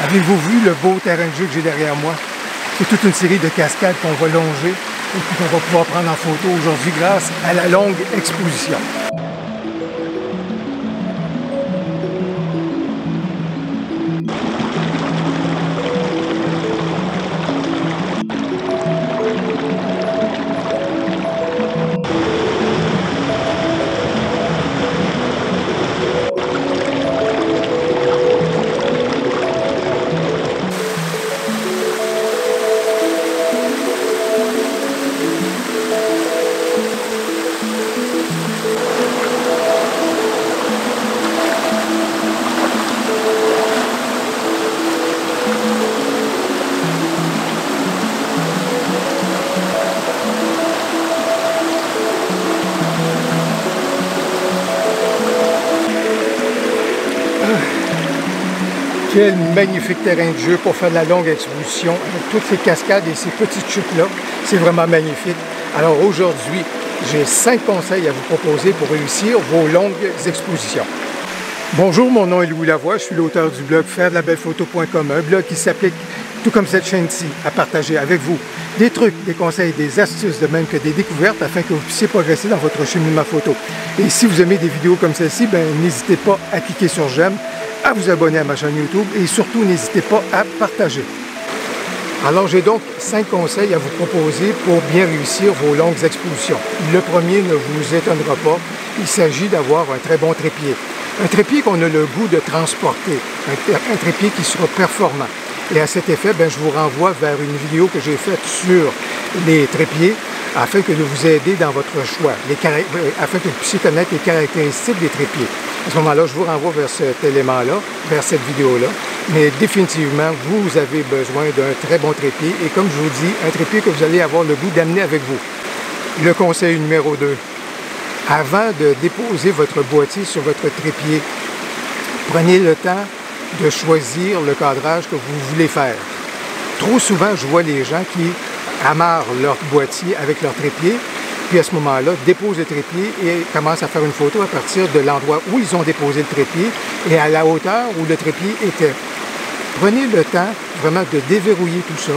Avez-vous vu le beau terrain de jeu que j'ai derrière moi? C'est toute une série de cascades qu'on va longer et qu'on va pouvoir prendre en photo aujourd'hui grâce à la longue exposition. Quel magnifique terrain de jeu pour faire de la longue exposition avec toutes ces cascades et ces petites chutes-là. C'est vraiment magnifique. Alors aujourd'hui, j'ai 5 conseils à vous proposer pour réussir vos longues expositions. Bonjour, mon nom est Louis Lavoie, je suis l'auteur du blog fairedelabelephoto.com, un blog qui s'applique, tout comme cette chaîne-ci, à partager avec vous des trucs, des conseils, des astuces, de même que des découvertes afin que vous puissiez progresser dans votre cheminement photo. Et si vous aimez des vidéos comme celle-ci, n'hésitez pas à cliquer sur j'aime, à vous abonner à ma chaîne YouTube et surtout n'hésitez pas à partager. Alors j'ai donc 5 conseils à vous proposer pour bien réussir vos longues expositions. Le premier ne vous étonnera pas, il s'agit d'avoir un très bon trépied. Un trépied qu'on a le goût de transporter, un trépied qui sera performant. Et à cet effet, je vous renvoie vers une vidéo que j'ai faite sur les trépieds afin que de vous aider dans votre choix, afin que vous puissiez connaître les caractéristiques des trépieds. À ce moment-là, je vous renvoie vers cet élément-là, vers cette vidéo-là. Mais définitivement, vous avez besoin d'un très bon trépied. Et comme je vous dis, un trépied que vous allez avoir le goût d'amener avec vous. Le conseil numéro 2. Avant de déposer votre boîtier sur votre trépied, prenez le temps de choisir le cadrage que vous voulez faire. Trop souvent, je vois les gens qui amarrent leur boîtier avec leur trépied, puis à ce moment-là, déposent le trépied et commencent à faire une photo à partir de l'endroit où ils ont déposé le trépied et à la hauteur où le trépied était. Prenez le temps vraiment de déverrouiller tout ça,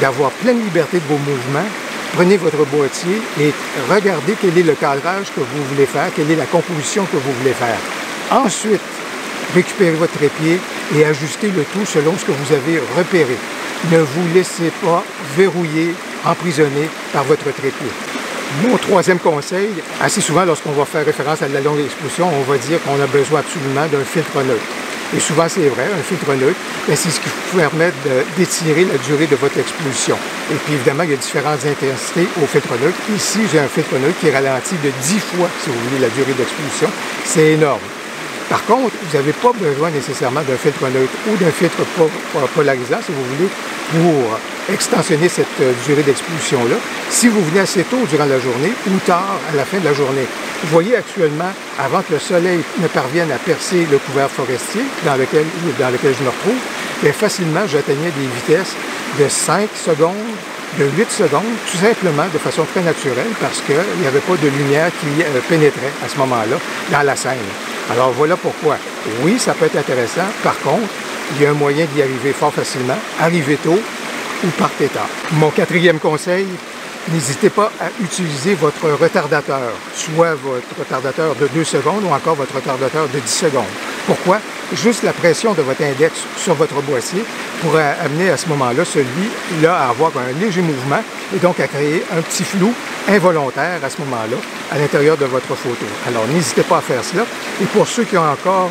d'avoir pleine liberté de vos mouvements. Prenez votre boîtier et regardez quel est le cadrage que vous voulez faire, quelle est la composition que vous voulez faire. Ensuite, récupérez votre trépied et ajustez le tout selon ce que vous avez repéré. Ne vous laissez pas verrouiller, emprisonner par votre trépied. Mon troisième conseil, assez souvent lorsqu'on va faire référence à de la longue exposition, on va dire qu'on a besoin absolument d'un filtre neutre. Et souvent c'est vrai, un filtre neutre, c'est ce qui vous permet d'étirer la durée de votre exposition. Et puis évidemment, il y a différentes intensités au filtre neutre. Ici, j'ai un filtre neutre qui est ralenti de 10 fois, si vous voulez, la durée d'exposition. C'est énorme. Par contre, vous n'avez pas besoin nécessairement d'un filtre neutre ou d'un filtre polarisant, si vous voulez, pour extensionner cette durée d'exposition-là. Si vous venez assez tôt durant la journée ou tard à la fin de la journée. Vous voyez actuellement, avant que le soleil ne parvienne à percer le couvert forestier dans lequel je me retrouve, bien facilement, j'atteignais des vitesses de 5 secondes, de 8 secondes, tout simplement de façon très naturelle parce qu'il n'y avait pas de lumière qui pénétrait à ce moment-là dans la scène. Alors voilà pourquoi. Oui, ça peut être intéressant. Par contre, il y a un moyen d'y arriver fort facilement. Arrivez tôt ou partez tard. Mon quatrième conseil, n'hésitez pas à utiliser votre retardateur, soit votre retardateur de 2 secondes ou encore votre retardateur de 10 secondes. Pourquoi? Juste la pression de votre index sur votre boîtier pourrait amener à ce moment-là celui-là à avoir un léger mouvement et donc à créer un petit flou involontaire à ce moment-là à l'intérieur de votre photo. Alors n'hésitez pas à faire cela. Et pour ceux qui ont encore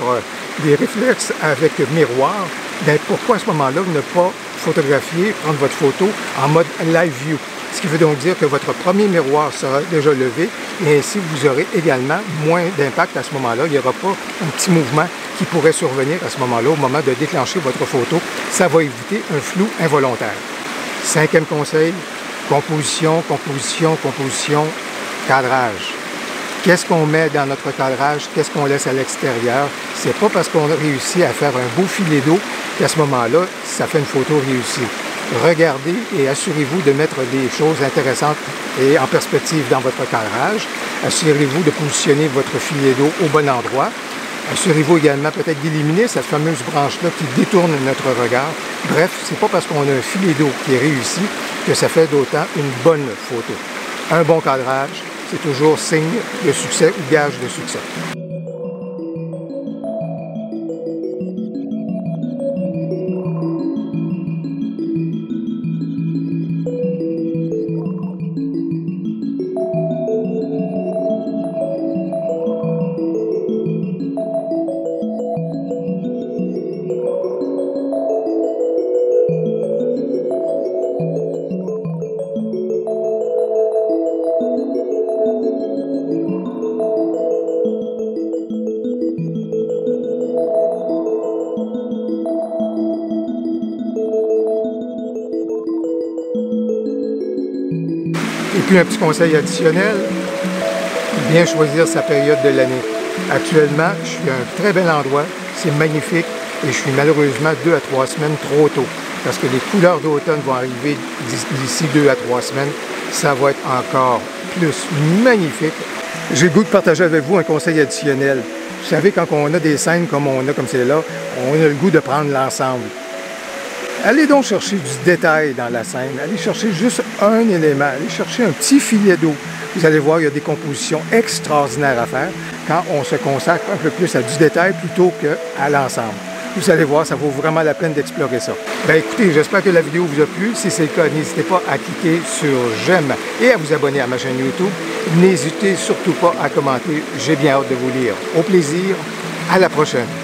des réflexes avec miroir, pourquoi à ce moment-là ne pas photographier, prendre votre photo en mode live view? Ce qui veut donc dire que votre premier miroir sera déjà levé et ainsi vous aurez également moins d'impact à ce moment-là. Il n'y aura pas un petit mouvement qui pourrait survenir à ce moment-là au moment de déclencher votre photo. Ça va éviter un flou involontaire. Cinquième conseil, composition, composition, composition, cadrage. Qu'est-ce qu'on met dans notre cadrage? Qu'est-ce qu'on laisse à l'extérieur? C'est pas parce qu'on a réussi à faire un beau filet d'eau qu'à ce moment-là, ça fait une photo réussie. Regardez et assurez-vous de mettre des choses intéressantes et en perspective dans votre cadrage. Assurez-vous de positionner votre filet d'eau au bon endroit. Assurez-vous également peut-être d'éliminer cette fameuse branche-là qui détourne notre regard. Bref, c'est pas parce qu'on a un filet d'eau qui est réussi que ça fait d'autant une bonne photo. Un bon cadrage, c'est toujours signe de succès ou gage de succès. Et puis un petit conseil additionnel, bien choisir sa période de l'année. Actuellement, je suis à un très bel endroit, c'est magnifique et je suis malheureusement 2 à 3 semaines trop tôt parce que les couleurs d'automne vont arriver d'ici 2 à 3 semaines. Ça va être encore plus magnifique. J'ai le goût de partager avec vous un conseil additionnel. Vous savez, quand on a des scènes comme on a comme celle-là, on a le goût de prendre l'ensemble. Allez donc chercher du détail dans la scène. Allez chercher juste un élément. Allez chercher un petit filet d'eau. Vous allez voir, il y a des compositions extraordinaires à faire quand on se consacre un peu plus à du détail plutôt qu'à l'ensemble. Vous allez voir, ça vaut vraiment la peine d'explorer ça. Bien écoutez, j'espère que la vidéo vous a plu. Si c'est le cas, n'hésitez pas à cliquer sur j'aime et à vous abonner à ma chaîne YouTube. N'hésitez surtout pas à commenter. J'ai bien hâte de vous lire. Au plaisir, à la prochaine.